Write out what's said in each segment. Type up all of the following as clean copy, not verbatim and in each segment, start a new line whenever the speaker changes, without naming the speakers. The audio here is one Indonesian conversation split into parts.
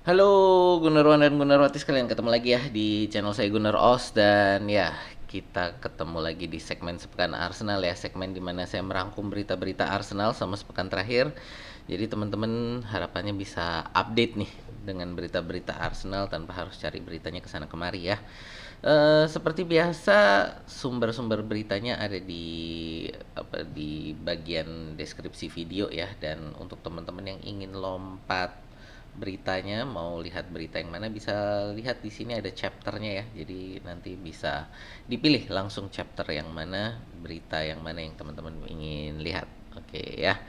Halo Gunawan dan Gunarwati sekalian, ketemu lagi ya di channel saya Gunar Os. Dan ya, kita ketemu lagi di segmen Sepekan Arsenal ya. Segmen dimana saya merangkum berita-berita Arsenal sama sepekan terakhir. Jadi teman-teman harapannya bisa update nih dengan berita-berita Arsenal tanpa harus cari beritanya ke sana kemari ya. Seperti biasa, sumber-sumber beritanya ada di bagian deskripsi video ya. Dan untuk teman-teman yang ingin lompat beritanya, mau lihat berita yang mana, bisa lihat di sini ada chapternya ya. Jadi nanti bisa dipilih langsung chapter yang mana, berita yang mana yang teman-teman ingin lihat. Oke ya.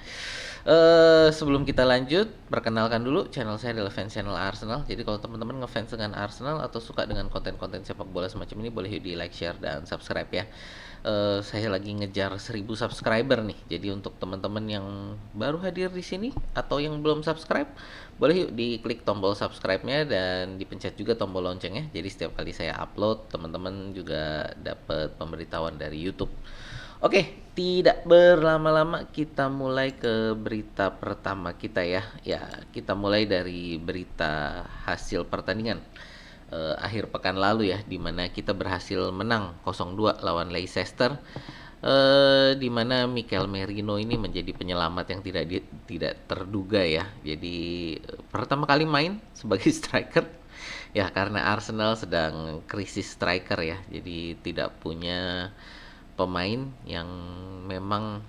Sebelum kita lanjut, perkenalkan dulu, channel saya adalah fans channel Arsenal. Jadi kalau teman-teman ngefans dengan Arsenal atau suka dengan konten-konten sepak bola semacam ini, boleh yuk di like, share, dan subscribe ya. Saya lagi ngejar 1000 subscriber nih. Jadi untuk teman-teman yang baru hadir di sini atau yang belum subscribe, boleh yuk diklik tombol subscribe-nya dan dipencet juga tombol loncengnya. Jadi setiap kali saya upload, teman-teman juga dapat pemberitahuan dari YouTube. Oke, tidak berlama-lama kita mulai ke berita pertama kita ya. Ya, kita mulai dari berita hasil pertandingan akhir pekan lalu ya, di mana kita berhasil menang 0-2 lawan Leicester. Di mana Mikel Merino ini menjadi penyelamat yang tidak terduga ya. Jadi pertama kali main sebagai striker ya, karena Arsenal sedang krisis striker ya. Jadi tidak punya pemain yang memang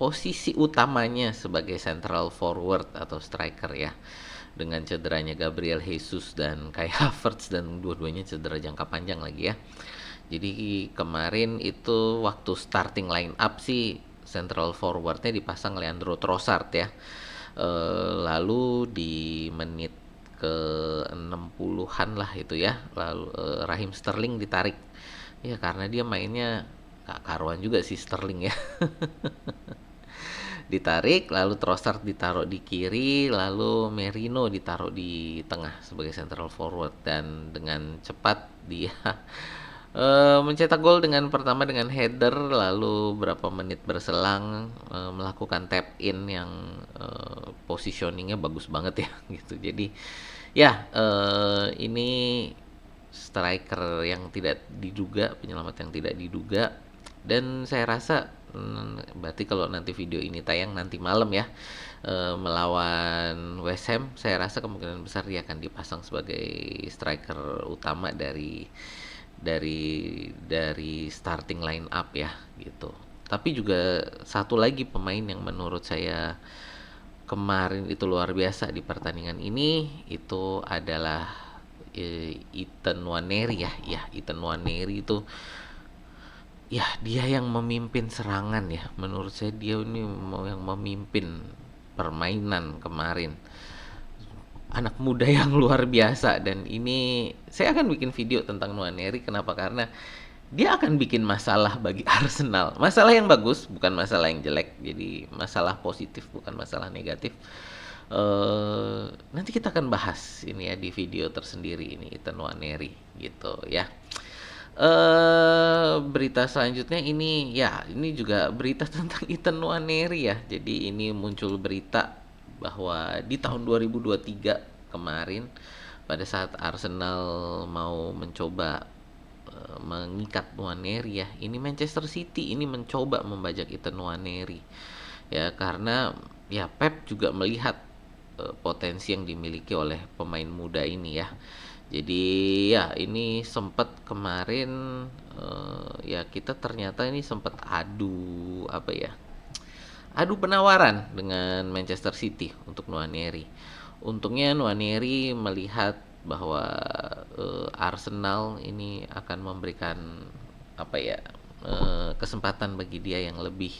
posisi utamanya sebagai central forward atau striker ya, dengan cederanya Gabriel Jesus dan Kai Havertz, dan dua-duanya cedera jangka panjang lagi ya. Jadi kemarin itu waktu starting line up sih central forwardnya dipasang Leandro Trossard ya. Lalu di menit ke 60-an lah itu ya, lalu Raheem Sterling ditarik ya, karena dia mainnya gak karuan juga sih Sterling ya. Ditarik, lalu Trossard ditaruh di kiri, lalu Merino ditaruh di tengah sebagai central forward, dan dengan cepat dia mencetak gol dengan pertama dengan header, lalu berapa menit berselang melakukan tap in yang positioningnya bagus banget ya gitu. Jadi ya, ini striker yang tidak diduga, penyelamat yang tidak diduga. Dan saya rasa berarti kalau nanti video ini tayang nanti malam ya, melawan West Ham, saya rasa kemungkinan besar dia akan dipasang sebagai striker utama dari starting line up ya gitu. Tapi juga satu lagi pemain yang menurut saya kemarin itu luar biasa di pertandingan ini, itu adalah Ethan Nwaneri ya. Ya, Ethan Nwaneri itu ya, dia yang memimpin serangan ya. Menurut saya dia ini mau yang memimpin permainan kemarin. Anak muda yang luar biasa, dan ini saya akan bikin video tentang Nwaneri. Kenapa? Karena dia akan bikin masalah bagi Arsenal. Masalah yang bagus, bukan masalah yang jelek. Jadi masalah positif, bukan masalah negatif. Nanti kita akan bahas ini ya di video tersendiri ini, Ethan Nwaneri gitu ya. Berita selanjutnya ini ya, ini juga berita tentang Ethan Nwaneri ya. Jadi ini muncul berita bahwa di tahun 2023 kemarin, pada saat Arsenal mau mencoba mengikat Nwaneri ya, ini Manchester City ini mencoba membajak Ethan Nwaneri ya, karena ya Pep juga melihat potensi yang dimiliki oleh pemain muda ini ya. Jadi ya, ini sempat kemarin ya, kita ternyata ini sempat adu penawaran dengan Manchester City untuk Nwaneri. Untungnya Nwaneri melihat bahwa Arsenal ini akan memberikan kesempatan bagi dia yang lebih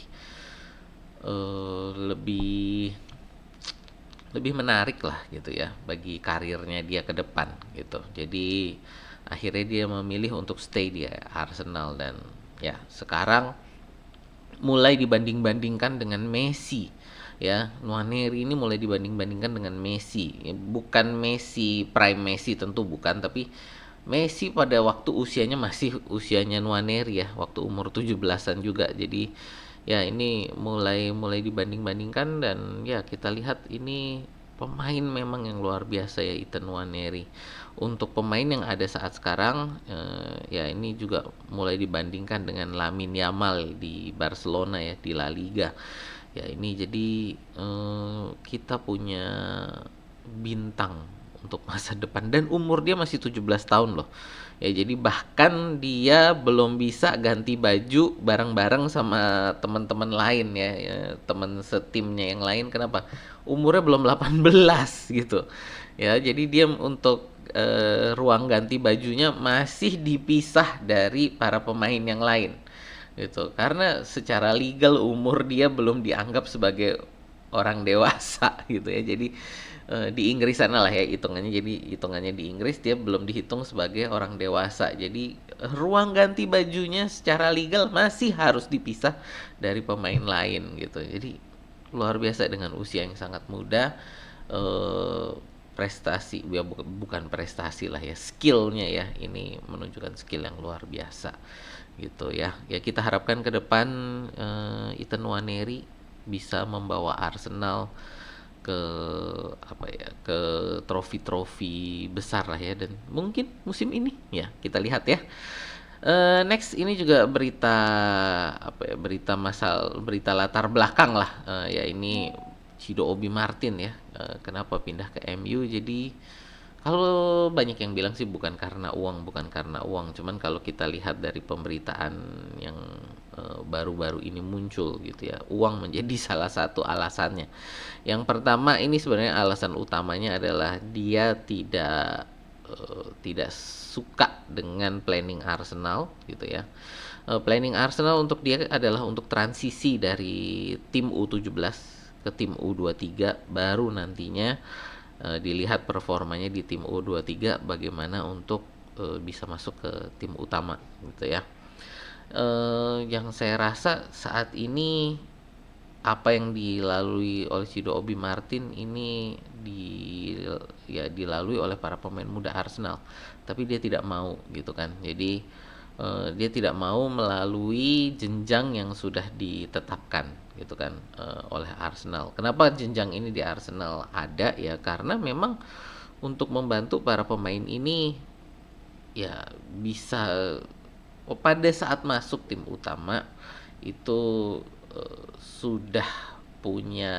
lebih menarik lah gitu ya, bagi karirnya dia ke depan gitu. Jadi akhirnya dia memilih untuk stay di Arsenal, dan ya sekarang mulai dibanding-bandingkan dengan Messi ya. Nwaneri ini mulai dibanding-bandingkan dengan Messi ya, bukan Messi prime Messi tentu bukan, tapi Messi pada waktu usianya masih usianya Nwaneri ya, waktu umur 17-an juga. Jadi ya, ini mulai dibanding-bandingkan, dan ya kita lihat ini pemain memang yang luar biasa ya, Ethan Nwaneri. Untuk pemain yang ada saat sekarang, ya ini juga mulai dibandingkan dengan Lamine Yamal di Barcelona ya, di La Liga. Ya ini jadi kita punya bintang untuk masa depan, dan umur dia masih 17 tahun loh. Ya jadi bahkan dia belum bisa ganti baju bareng-bareng sama teman-teman lain ya, ya teman setimnya yang lain. Kenapa? Umurnya belum 18 gitu. Ya jadi dia untuk ruang ganti bajunya masih dipisah dari para pemain yang lain gitu. Karena secara legal umur dia belum dianggap sebagai orang dewasa gitu ya. Jadi di Inggris sana lah ya hitungannya. Jadi hitungannya di Inggris dia belum dihitung sebagai orang dewasa. Jadi ruang ganti bajunya secara legal masih harus dipisah dari pemain lain gitu. Jadi luar biasa dengan usia yang sangat muda. eh Prestasi ya, bukan prestasi lah ya, skillnya ya, ini menunjukkan skill yang luar biasa gitu ya. Ya kita harapkan ke depan Ethan Nwaneri bisa membawa Arsenal ke apa ya, ke trofi-trofi besar lah ya, dan mungkin musim ini ya kita lihat ya. Next ini juga berita apa ya, berita latar belakang lah. Ya ini Cido Obi Martin ya. Kenapa pindah ke MU? Jadi kalau banyak yang bilang sih bukan karena uang, bukan karena uang. Cuman kalau kita lihat dari pemberitaan yang baru-baru ini muncul gitu ya, uang menjadi salah satu alasannya. Yang pertama ini sebenarnya alasan utamanya adalah dia tidak suka dengan planning Arsenal gitu ya. Planning Arsenal untuk dia adalah untuk transisi dari tim U17 ke tim U23, baru nantinya dilihat performanya di tim U23 bagaimana untuk bisa masuk ke tim utama gitu ya. Yang saya rasa saat ini apa yang dilalui oleh Cido Obi Martin ini dilalui oleh para pemain muda Arsenal, tapi dia tidak mau gitu kan. Jadi dia tidak mau melalui jenjang yang sudah ditetapkan gitu kan oleh Arsenal. Kenapa jenjang ini di Arsenal ada ya? Karena memang untuk membantu para pemain ini ya bisa pada saat masuk tim utama itu sudah punya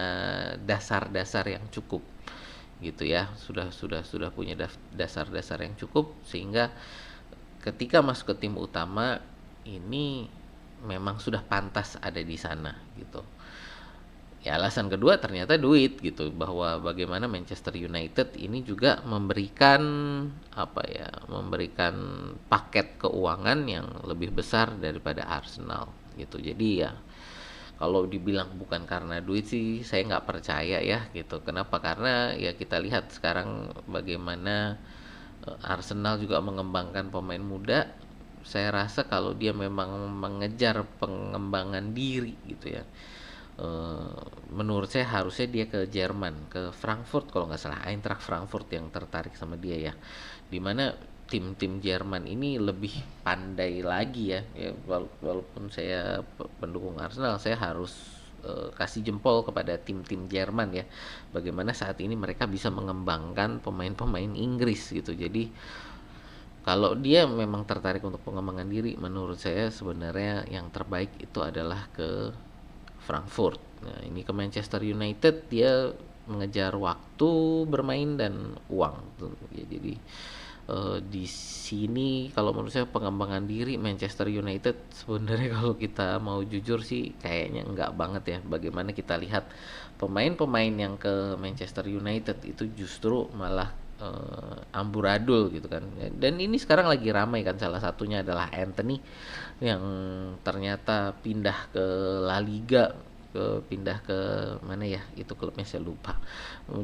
dasar-dasar yang cukup gitu ya, sudah punya dasar-dasar yang cukup sehingga ketika masuk ke tim utama ini memang sudah pantas ada di sana gitu. Ya alasan kedua ternyata duit gitu, bahwa bagaimana Manchester United ini juga memberikan paket keuangan yang lebih besar daripada Arsenal gitu. Jadi ya kalau dibilang bukan karena duit sih saya nggak percaya ya gitu. Kenapa? Karena ya kita lihat sekarang bagaimana Arsenal juga mengembangkan pemain muda. Saya rasa kalau dia memang mengejar pengembangan diri gitu ya, menurut saya harusnya dia ke Jerman, ke Frankfurt kalau nggak salah, Eintracht Frankfurt yang tertarik sama dia ya, dimana tim-tim Jerman ini lebih pandai lagi ya, walaupun saya pendukung Arsenal, saya harus kasih jempol kepada tim-tim Jerman ya, bagaimana saat ini mereka bisa mengembangkan pemain-pemain Inggris gitu. Jadi kalau dia memang tertarik untuk pengembangan diri, menurut saya sebenarnya yang terbaik itu adalah ke Frankfurt. Nah, ini ke Manchester United dia mengejar waktu bermain dan uang. Ya, jadi di sini kalau menurut saya pengembangan diri Manchester United sebenarnya kalau kita mau jujur sih kayaknya enggak banget ya. Bagaimana kita lihat pemain-pemain yang ke Manchester United itu justru malah amburadul gitu kan. Dan ini sekarang lagi ramai kan, salah satunya adalah Anthony yang ternyata pindah ke La Liga, pindah ke mana ya itu klubnya saya lupa.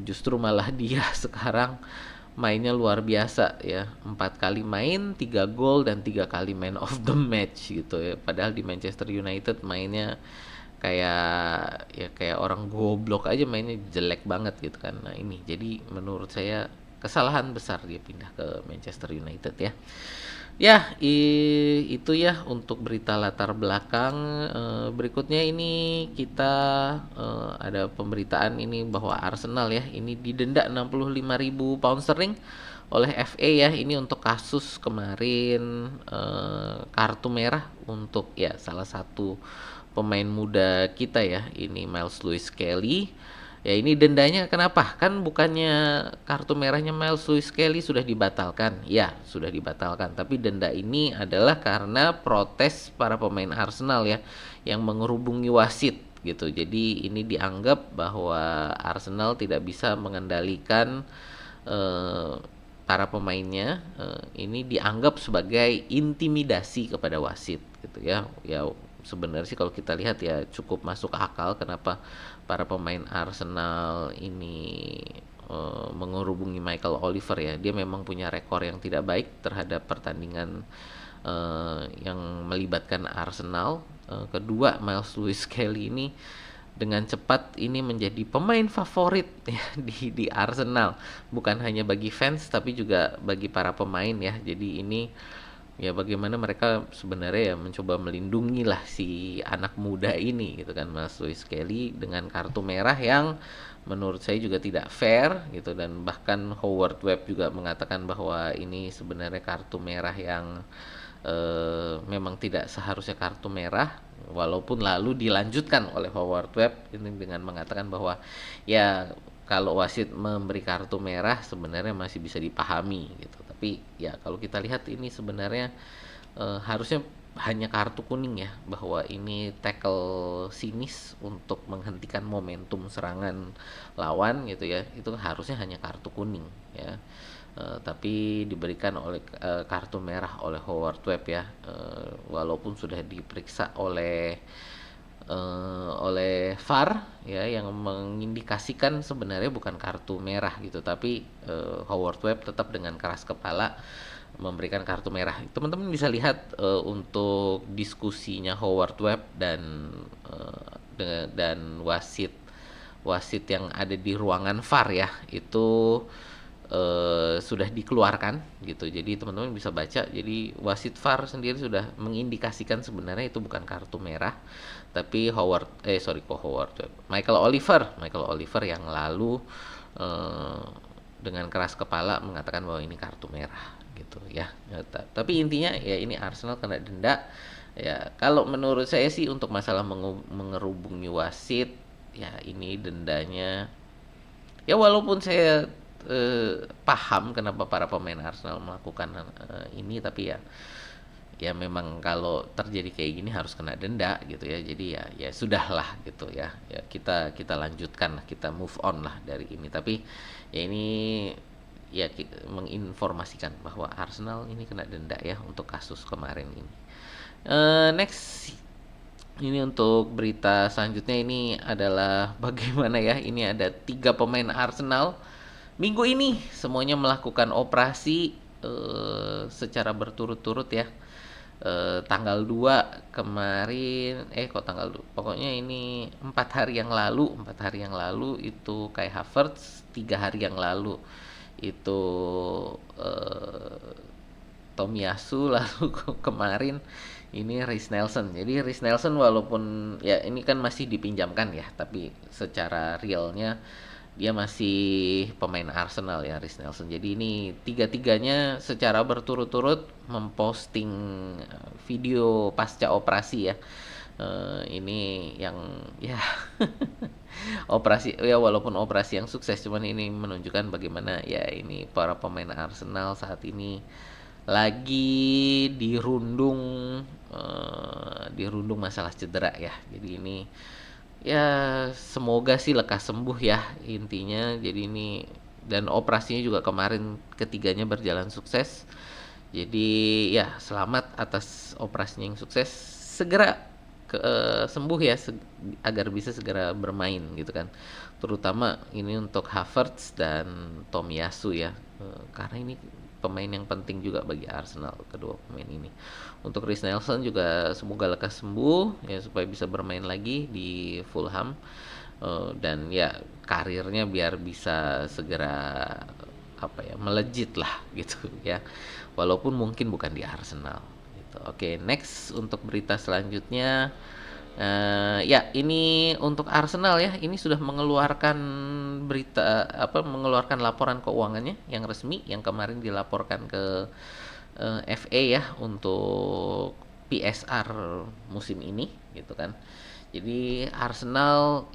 Justru malah dia sekarang mainnya luar biasa ya, 4 kali main 3 gol dan 3 kali man of the match gitu ya, padahal di Manchester United mainnya kayak orang goblok aja, mainnya jelek banget gitu kan. Nah ini jadi menurut saya kesalahan besar dia pindah ke Manchester United ya. Ya, itu ya untuk berita latar belakang. Berikutnya ini kita ada pemberitaan ini bahwa Arsenal ya ini didenda 65.000 pound sterling oleh FA ya ini untuk kasus kemarin kartu merah untuk ya salah satu pemain muda kita ya ini Miles Lewis Kelly. Ya ini dendanya kenapa? Kan bukannya kartu merahnya Miles Lewis Kelly sudah dibatalkan? Ya, sudah dibatalkan. Tapi denda ini adalah karena protes para pemain Arsenal ya yang mengerubungi wasit gitu. Jadi ini dianggap bahwa Arsenal tidak bisa mengendalikan eh, para pemainnya. Ini dianggap sebagai intimidasi kepada wasit gitu ya. Ya sebenarnya sih kalau kita lihat ya cukup masuk akal kenapa para pemain Arsenal ini menghubungi Michael Oliver ya. Dia memang punya rekor yang tidak baik terhadap pertandingan yang melibatkan Arsenal. Kedua, Miles Lewis Kelly ini dengan cepat ini menjadi pemain favorit ya di Arsenal. Bukan hanya bagi fans tapi juga bagi para pemain ya. Jadi ini ya bagaimana mereka sebenarnya ya mencoba melindungi lah si anak muda ini gitu kan Mas Lewis Kelly dengan kartu merah yang menurut saya juga tidak fair gitu dan bahkan Howard Webb juga mengatakan bahwa ini sebenarnya kartu merah yang memang tidak seharusnya kartu merah walaupun lalu dilanjutkan oleh Howard Webb ini dengan mengatakan bahwa ya kalau wasit memberi kartu merah sebenarnya masih bisa dipahami gitu tapi ya kalau kita lihat ini sebenarnya harusnya hanya kartu kuning ya bahwa ini tackle sinis untuk menghentikan momentum serangan lawan gitu ya itu harusnya hanya kartu kuning ya. Tapi diberikan oleh kartu merah oleh Howard Webb ya walaupun sudah diperiksa oleh VAR ya yang mengindikasikan sebenarnya bukan kartu merah gitu tapi Howard Webb tetap dengan keras kepala memberikan kartu merah. Teman-teman bisa lihat untuk diskusinya Howard Webb dan wasit wasit yang ada di ruangan VAR ya itu sudah dikeluarkan gitu. Jadi teman-teman bisa baca. Jadi wasit VAR sendiri sudah mengindikasikan sebenarnya itu bukan kartu merah, tapi Michael Oliver yang lalu dengan keras kepala mengatakan bahwa ini kartu merah gitu ya. Tapi intinya ya ini Arsenal kena denda. Ya, kalau menurut saya sih untuk masalah mengerubungi wasit ya ini dendanya ya walaupun saya paham kenapa para pemain Arsenal melakukan ini tapi ya memang kalau terjadi kayak gini harus kena denda gitu ya jadi ya sudahlah gitu ya ya kita lanjutkan lah kita move on lah dari ini tapi ya ini ya menginformasikan bahwa Arsenal ini kena denda ya untuk kasus kemarin ini. Next ini untuk berita selanjutnya ini adalah bagaimana ya ini ada 3 pemain Arsenal minggu ini semuanya melakukan operasi secara berturut-turut ya. Tanggal 2 kemarin kok tanggal 2 pokoknya ini 4 hari yang lalu itu Kai Havertz 3 hari yang lalu itu Tomiyasu lalu kemarin ini Reiss Nelson. Jadi Reiss Nelson walaupun ya ini kan masih dipinjamkan ya, tapi secara realnya dia masih pemain Arsenal ya Reiss Nelson. Jadi ini tiga-tiganya secara berturut-turut memposting video pasca operasi ya. Ini yang ya operasi ya walaupun operasi yang sukses cuman ini menunjukkan bagaimana ya ini para pemain Arsenal saat ini lagi dirundung masalah cedera ya. Jadi ini ya semoga sih lekas sembuh ya intinya. Jadi ini dan operasinya juga kemarin ketiganya berjalan sukses. Jadi ya selamat atas operasinya yang sukses. Segera sembuh ya agar bisa segera bermain gitu kan. Terutama ini untuk Havertz dan Tomiyasu ya. Karena ini pemain yang penting juga bagi Arsenal kedua pemain ini. Untuk Reiss Nelson juga semoga lekas sembuh ya supaya bisa bermain lagi di Fulham dan ya karirnya biar bisa segera melejit lah gitu ya walaupun mungkin bukan di Arsenal gitu. Oke, next untuk berita selanjutnya. Ya, ini untuk Arsenal ya, ini sudah mengeluarkan mengeluarkan laporan keuangannya yang resmi yang kemarin dilaporkan ke FA ya untuk PSR musim ini gitu kan. Jadi Arsenal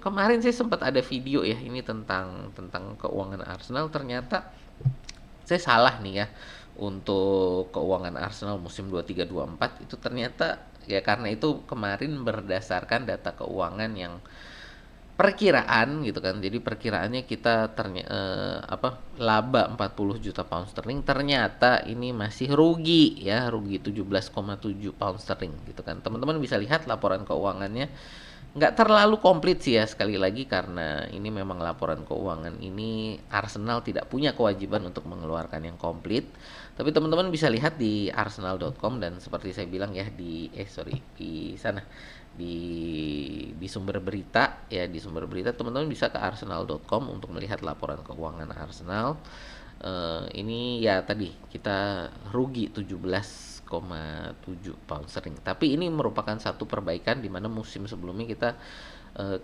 kemarin saya sempat ada video ya ini tentang keuangan Arsenal. Ternyata saya salah nih ya untuk keuangan Arsenal musim 23-24 itu ternyata ya karena itu kemarin berdasarkan data keuangan yang perkiraan gitu kan. Jadi perkiraannya kita laba 40 juta pound sterling, ternyata ini masih rugi ya, rugi 17,7 pound sterling gitu kan. Teman-teman bisa lihat laporan keuangannya nggak terlalu komplit sih ya, sekali lagi karena ini memang laporan keuangan ini Arsenal tidak punya kewajiban untuk mengeluarkan yang komplit. Tapi teman-teman bisa lihat di arsenal.com dan seperti saya bilang ya di sana di sumber berita ya, di sumber berita teman-teman bisa ke arsenal.com untuk melihat laporan keuangan Arsenal. Ini ya tadi kita rugi 17,7 pound sterling. Tapi ini merupakan satu perbaikan di mana musim sebelumnya kita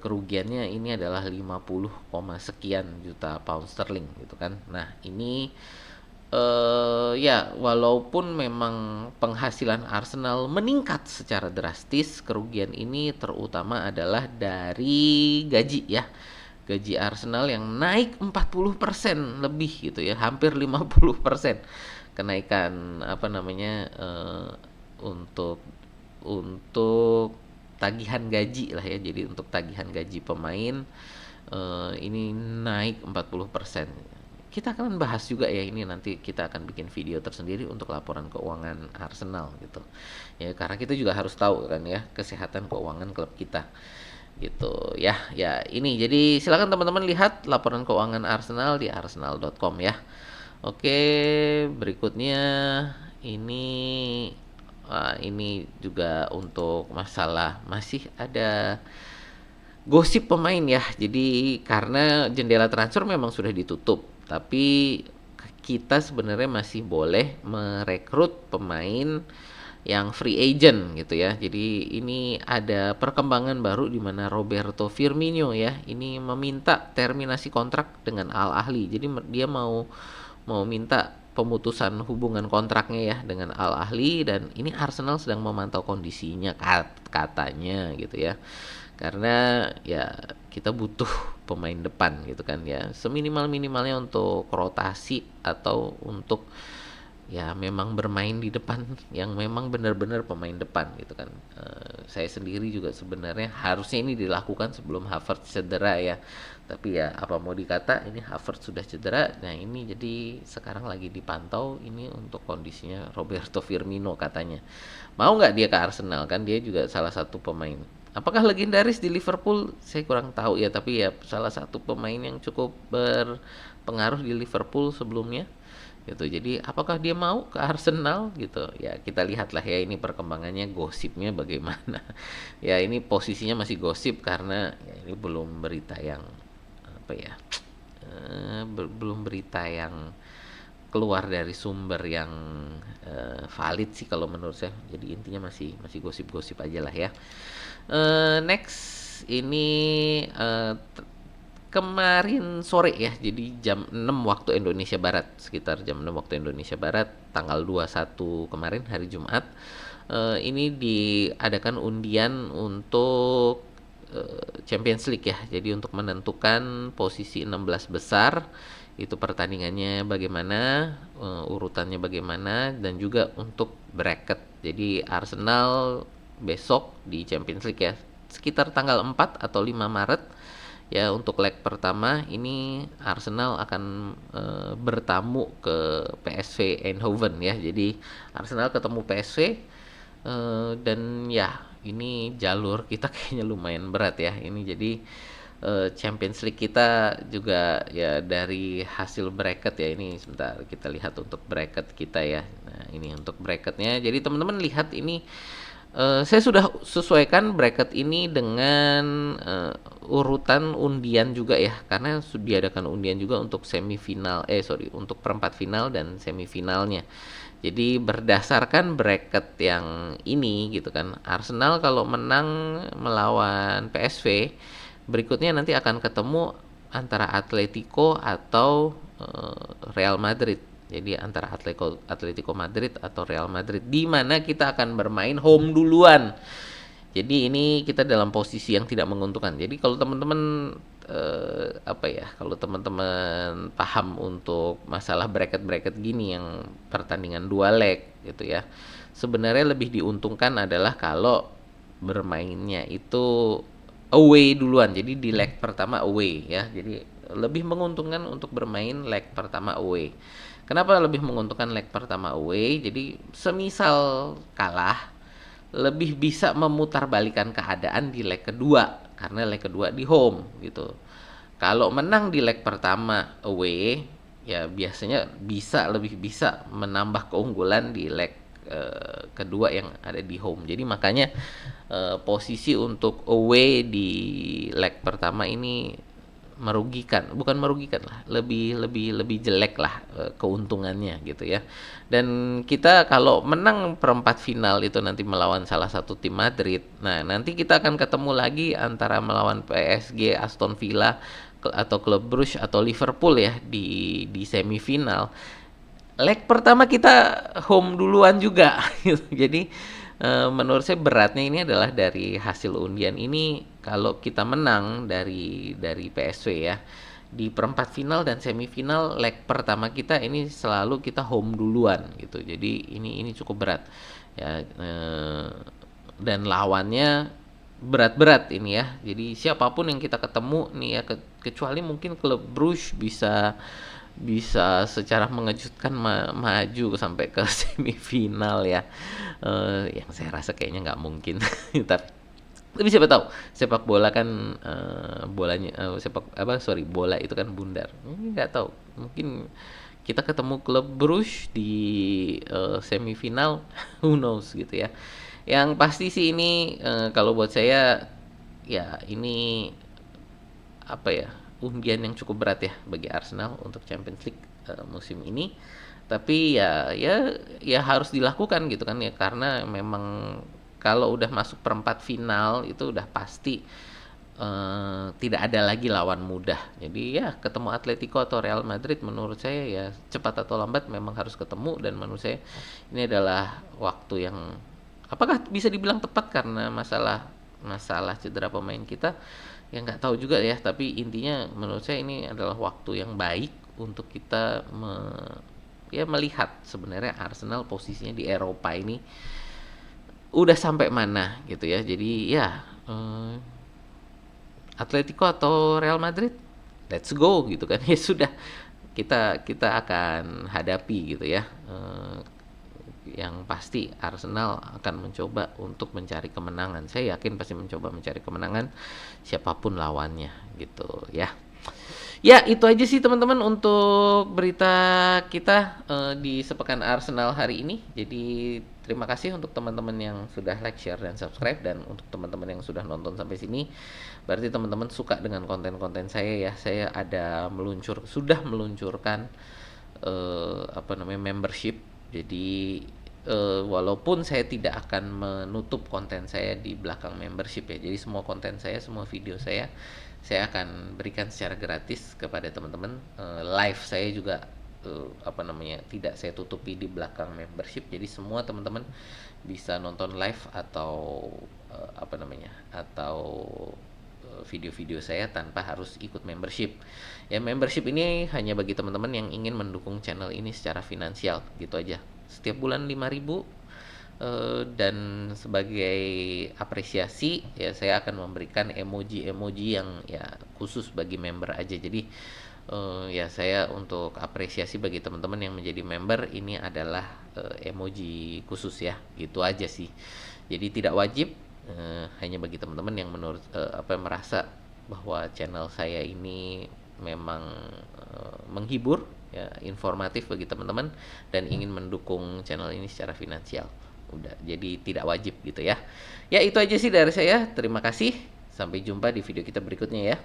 kerugiannya ini adalah 50, sekian juta pound sterling gitu kan. Nah, ini ya walaupun memang penghasilan Arsenal meningkat secara drastis, kerugian ini terutama adalah dari gaji ya. Gaji Arsenal yang naik 40% lebih gitu ya, hampir 50% kenaikan untuk tagihan gaji lah ya. Jadi untuk tagihan gaji pemain ini naik 40%. Kita akan bahas juga ya, ini nanti kita akan bikin video tersendiri untuk laporan keuangan Arsenal gitu. Ya karena kita juga harus tahu kan ya kesehatan keuangan klub kita gitu ya. Ya ini jadi silakan teman-teman lihat laporan keuangan Arsenal di arsenal.com ya. Oke, berikutnya ini ini juga untuk masalah masih ada gosip pemain ya. Jadi karena jendela transfer memang sudah ditutup, tapi kita sebenarnya masih boleh merekrut pemain yang free agent gitu ya. Jadi ini ada perkembangan baru di mana Roberto Firmino ya ini meminta terminasi kontrak dengan Al Ahly. Jadi dia mau minta pemutusan hubungan kontraknya ya dengan Al Ahly, dan ini Arsenal sedang memantau kondisinya katanya gitu ya. Karena ya kita butuh pemain depan gitu kan ya. Seminimal-minimalnya untuk rotasi atau untuk ya memang bermain di depan yang memang benar-benar pemain depan gitu kan. Saya sendiri juga sebenarnya harusnya ini dilakukan sebelum Havertz cedera ya, tapi ya apa mau dikata ini Havertz sudah cedera. Nah ini jadi sekarang lagi dipantau ini untuk kondisinya Roberto Firmino. Katanya mau nggak dia ke Arsenal, kan dia juga salah satu pemain, apakah legendaris di Liverpool saya kurang tahu ya, tapi ya salah satu pemain yang cukup berpengaruh di Liverpool sebelumnya gitu. Jadi apakah dia mau ke Arsenal gitu ya, kita lihatlah ya ini perkembangannya, gosipnya bagaimana. Ya ini posisinya masih gosip karena ya ini belum berita yang belum berita yang keluar dari sumber yang valid sih kalau menurut saya. Jadi intinya masih gosip-gosip aja lah ya. Next ini kemarin sore ya, jadi jam 6 waktu Indonesia Barat, sekitar jam 6 waktu Indonesia Barat, tanggal 21 kemarin, hari Jumat, ini diadakan undian untuk Champions League ya. Jadi untuk menentukan posisi 16 besar, itu pertandingannya bagaimana, urutannya bagaimana, dan juga untuk bracket. Jadi Arsenal besok di Champions League ya, sekitar tanggal 4 atau 5 Maret. Ya untuk leg pertama ini Arsenal akan bertamu ke PSV Eindhoven ya. Jadi Arsenal ketemu PSV, dan ya ini jalur kita kayaknya lumayan berat ya. Ini jadi Champions League kita juga ya dari hasil bracket ya. Ini sebentar kita lihat untuk bracket kita ya. Nah ini untuk bracketnya. Jadi teman-teman lihat ini, saya sudah sesuaikan bracket ini dengan urutan undian juga ya, karena diadakan undian juga untuk semifinal, untuk perempat final dan semifinalnya. Jadi berdasarkan bracket yang ini gitu kan, Arsenal kalau menang melawan PSV, berikutnya nanti akan ketemu antara Atletico atau Real Madrid. Jadi antara Atletico Madrid atau Real Madrid, di mana kita akan bermain home duluan. Jadi ini kita dalam posisi yang tidak menguntungkan. Jadi kalau teman-teman kalau teman-teman paham untuk masalah bracket-bracket gini yang pertandingan 2 leg gitu ya. Sebenarnya lebih diuntungkan adalah kalau bermainnya itu away duluan. Jadi di leg pertama away ya. Jadi lebih menguntungkan untuk bermain leg pertama away. Kenapa lebih menguntungkan leg pertama away? Jadi semisal kalah, lebih bisa memutarbalikan keadaan di leg kedua karena leg kedua di home gitu. Kalau menang di leg pertama away, ya biasanya lebih bisa menambah keunggulan di leg kedua yang ada di home. Jadi makanya posisi untuk away di leg pertama ini bukan merugikan lah, lebih jelek lah keuntungannya gitu ya. Dan kita kalau menang perempat final itu nanti melawan salah satu tim Madrid, nah nanti kita akan ketemu lagi antara melawan PSG, Aston Villa atau Club Brugge atau Liverpool ya di semifinal. Leg pertama kita home duluan juga gitu. Jadi menurut saya beratnya ini adalah dari hasil undian ini. Kalau kita menang dari PSV ya di perempat final dan semifinal, leg pertama kita ini selalu kita home duluan gitu. Jadi ini cukup berat ya, dan lawannya berat-berat ini ya. Jadi siapapun yang kita ketemu nih ya, kecuali mungkin klub Bruges bisa secara mengejutkan maju sampai ke semifinal ya. Yang saya rasa kayaknya nggak mungkin. Tapi siapa tahu, sepak bola kan bola itu kan bundar. Nggak tahu, mungkin kita ketemu klub Bruges di semifinal, who knows gitu ya. Yang pasti sih ini kalau buat saya ya ini undian yang cukup berat ya bagi Arsenal untuk Champions League musim ini. Tapi ya harus dilakukan gitu kan ya, karena memang kalau udah masuk perempat final itu udah pasti tidak ada lagi lawan mudah. Jadi ya ketemu Atletico atau Real Madrid menurut saya ya cepat atau lambat memang harus ketemu, dan menurut saya ini adalah waktu yang apakah bisa dibilang tepat karena masalah cedera pemain kita ya nggak tahu juga ya, tapi intinya menurut saya ini adalah waktu yang baik untuk kita melihat sebenarnya Arsenal posisinya di Eropa ini udah sampai mana gitu ya. Jadi ya Atletico atau Real Madrid, let's go gitu kan. Ya sudah, kita akan hadapi gitu ya. Yang pasti Arsenal akan mencoba untuk mencari kemenangan. Saya yakin pasti mencoba mencari kemenangan siapapun lawannya gitu ya. Ya itu aja sih teman-teman untuk berita kita di sepekan Arsenal hari ini. Jadi terima kasih untuk teman-teman yang sudah like, share, dan subscribe. Dan untuk teman-teman yang sudah nonton sampai sini, berarti teman-teman suka dengan konten-konten saya ya. Saya sudah meluncurkan membership. Jadi walaupun saya tidak akan menutup konten saya di belakang membership ya. Jadi semua konten saya, semua video saya akan berikan secara gratis kepada teman-teman. Live saya juga tidak saya tutupi di belakang membership. Jadi semua teman-teman bisa nonton live atau video-video saya tanpa harus ikut membership. Ya membership ini hanya bagi teman-teman yang ingin mendukung channel ini secara finansial gitu aja. Setiap bulan 5.000, dan sebagai apresiasi ya saya akan memberikan emoji yang ya khusus bagi member aja. Jadi ya saya untuk apresiasi bagi teman-teman yang menjadi member ini adalah emoji khusus ya, gitu aja sih. Jadi tidak wajib, hanya bagi teman-teman yang merasa bahwa channel saya ini memang menghibur ya, informatif bagi teman-teman dan ingin mendukung channel ini secara finansial. Udah, jadi tidak wajib gitu ya. Ya itu aja sih dari saya. Terima kasih. Sampai jumpa di video kita berikutnya ya.